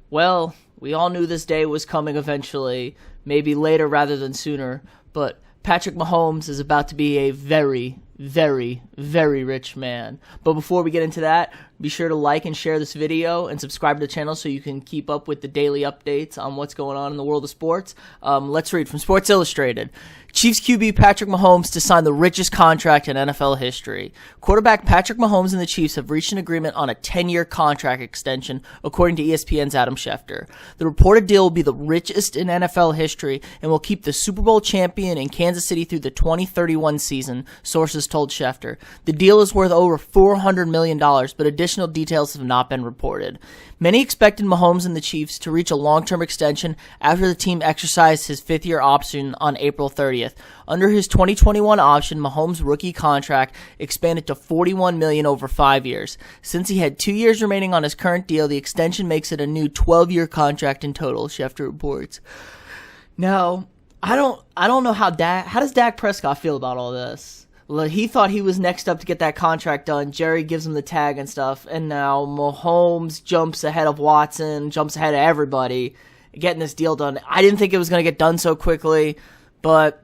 Well, we all knew this day was coming eventually, maybe later rather than sooner, but Patrick Mahomes is about to be a very, very, very rich man. But before we get into that, be sure to like and share this video and subscribe to the channel so you can keep up with the daily updates on what's going on in the world of sports. Let's read from Sports Illustrated. Chiefs QB Patrick Mahomes to sign the richest contract in NFL history. Quarterback Patrick Mahomes and the Chiefs have reached an agreement on a 10-year contract extension, according to ESPN's Adam Schefter. The reported deal will be the richest in NFL history and will keep the Super Bowl champion in Kansas City through the 2031 season, sources told Schefter. The deal is worth over $400 million, but additional details have not been reported. Many expected Mahomes and the Chiefs to reach a long-term extension after the team exercised his fifth-year option on April 30th. Under his 2021 option, Mahomes' rookie contract expanded to $41 million over 5 years. Since he had 2 years remaining on his current deal, the extension makes it a new 12-year contract in total, Schefter reports. Now, I don't know how does Dak Prescott feel about all this? Well, he thought he was next up to get that contract done. Jerry gives him the tag and stuff, and now Mahomes jumps ahead of Watson, jumps ahead of everybody, getting this deal done. I didn't think it was going to get done so quickly, but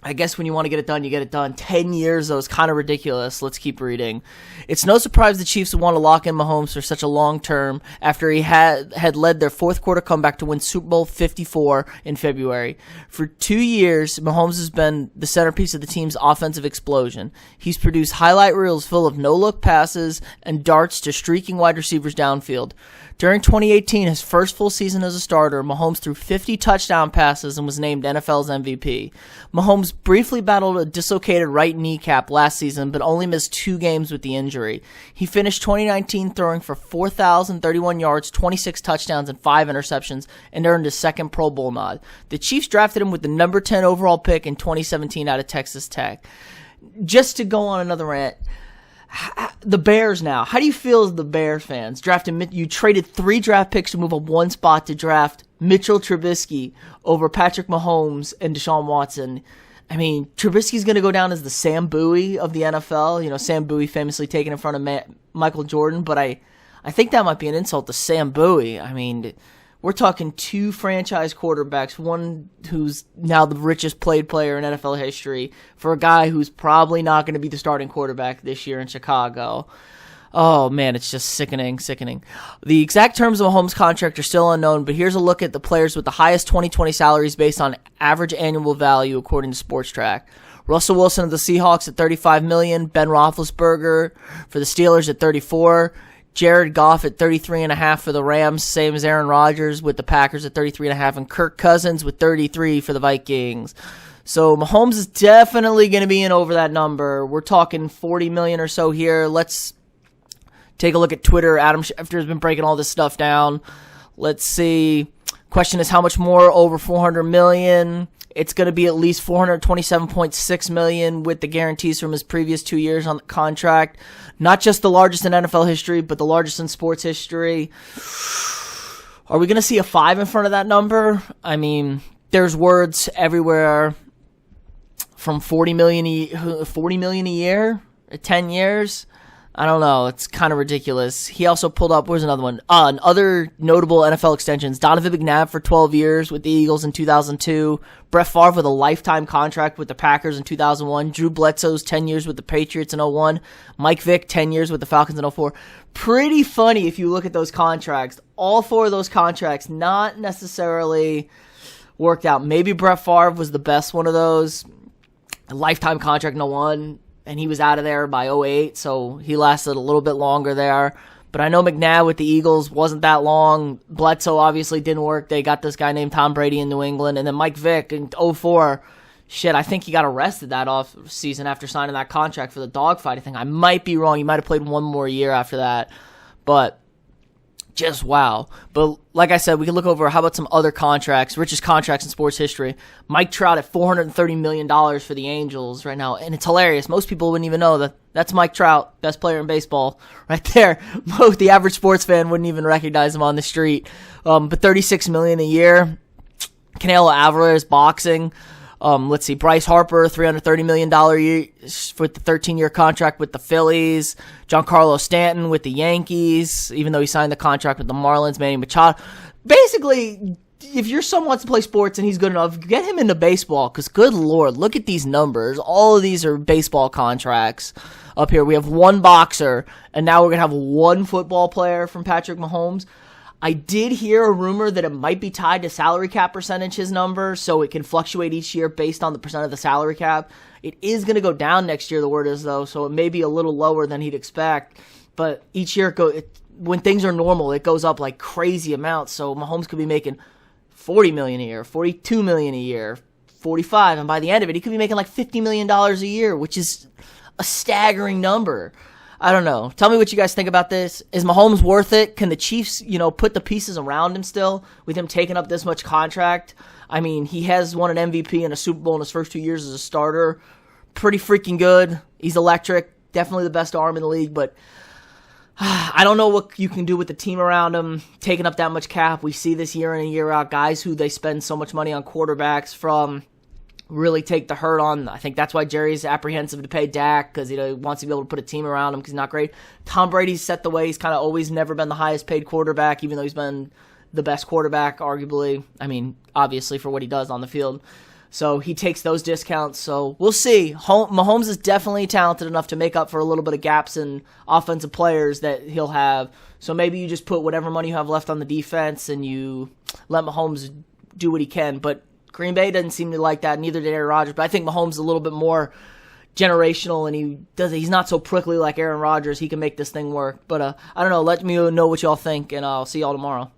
I guess when you want to get it done, you get it done. 10 years, though, is kind of ridiculous. Let's keep reading. It's no surprise the Chiefs would want to lock in Mahomes for such a long term after he had led their fourth quarter comeback to win Super Bowl 54 in February. For 2 years, Mahomes has been the centerpiece of the team's offensive explosion. He's produced highlight reels full of no-look passes and darts to streaking wide receivers downfield. During 2018, his first full season as a starter, Mahomes threw 50 touchdown passes and was named NFL's MVP. Mahomes briefly battled a dislocated right kneecap last season, but only missed 2 games with the injury. He finished 2019 throwing for 4,031 yards, 26 touchdowns, and 5 interceptions, and earned his second Pro Bowl nod. The Chiefs drafted him with the number 10 overall pick in 2017 out of Texas Tech. Just to go on another rant, the Bears now. How do you feel as the Bears fans? You traded 3 draft picks to move up 1 spot to draft Mitchell Trubisky over Patrick Mahomes and Deshaun Watson. I mean, Trubisky's going to go down as the Sam Bowie of the NFL. You know, Sam Bowie famously taken in front of Michael Jordan, but I think that might be an insult to Sam Bowie. I mean, we're talking 2 franchise quarterbacks, one who's now the richest played player in NFL history, for a guy who's probably not going to be the starting quarterback this year in Chicago. Oh, man, it's just sickening. The exact terms of Mahomes' contract are still unknown, but here's a look at the players with the highest 2020 salaries based on average annual value, according to Sports Track. Russell Wilson of the Seahawks at $35 million, Ben Roethlisberger for the Steelers at $34 million, Jared Goff at $33.5 for the Rams, same as Aaron Rodgers with the Packers at $33.5, and Kirk Cousins with $33 for the Vikings. So Mahomes is definitely going to be in over that number. We're talking $40 million or so here. Let's take a look at Twitter. Adam Schefter has been breaking all this stuff down. Let's see. Question is, how much more over $400 million? It's going to be at least $427.6 million with the guarantees from his previous 2 years on the contract. Not just the largest in NFL history, but the largest in sports history. Are we going to see a 5 in front of that number? I mean, there's words everywhere from $40 million a year at 10 years. I don't know. It's kind of ridiculous. He also pulled up, where's another one? Other notable NFL extensions. Donovan McNabb for 12 years with the Eagles in 2002. Brett Favre with a lifetime contract with the Packers in 2001. Drew Bledsoe's 10 years with the Patriots in 2001. Mike Vick, 10 years with the Falcons in 2004. Pretty funny if you look at those contracts. All 4 of those contracts not necessarily worked out. Maybe Brett Favre was the best one of those. A lifetime contract in 2001. And he was out of there by 2008, so he lasted a little bit longer there. But I know McNabb with the Eagles wasn't that long. Bledsoe obviously didn't work. They got this guy named Tom Brady in New England. And then Mike Vick in 2004, I think he got arrested that off season after signing that contract for the dogfight. I think I might be wrong. He might have played 1 more year after that. But just wow. But like I said, we can look over how about some other contracts, richest contracts in sports history. Mike Trout at $430 million for the Angels right now. And it's hilarious. Most people wouldn't even know that that's Mike Trout, best player in baseball right there. The average sports fan wouldn't even recognize him on the street. But $36 million a year. Canelo Alvarez, boxing. Let's see, Bryce Harper, $330 million year for the 13-year contract with the Phillies. Giancarlo Stanton with the Yankees, even though he signed the contract with the Marlins. Manny basically, if your son wants to play sports and he's good enough, get him into baseball, because good Lord, look at these numbers. All of these are baseball contracts up here. We have one boxer, and now we're going to have one football player from Patrick Mahomes. I did hear a rumor that it might be tied to salary cap percentage, his number, so it can fluctuate each year based on the percent of the salary cap. It is going to go down next year, the word is, though, so it may be a little lower than he'd expect. But each year, when things are normal, it goes up like crazy amounts. So Mahomes could be making $40 million a year, $42 million a year, $45, and by the end of it, he could be making like $50 million a year, which is a staggering number. I don't know. Tell me what you guys think about this. Is Mahomes worth it? Can the Chiefs, put the pieces around him still with him taking up this much contract? I mean, he has won an MVP and a Super Bowl in his first 2 years as a starter. Pretty freaking good. He's electric. Definitely the best arm in the league, but I don't know what you can do with the team around him, taking up that much cap. We see this year in and year out. Guys who they spend so much money on quarterbacks from really take the hurt on. I think that's why Jerry's apprehensive to pay Dak, because he wants to be able to put a team around him because he's not great. Tom Brady's set the way. He's kind of always never been the highest paid quarterback, even though he's been the best quarterback, arguably. I mean, obviously for what he does on the field. So he takes those discounts. So we'll see. Mahomes is definitely talented enough to make up for a little bit of gaps in offensive players that he'll have. So maybe you just put whatever money you have left on the defense and you let Mahomes do what he can. But Green Bay doesn't seem to like that. Neither did Aaron Rodgers. But I think Mahomes is a little bit more generational, and he's not so prickly like Aaron Rodgers. He can make this thing work. But I don't know. Let me know what y'all think, and I'll see y'all tomorrow.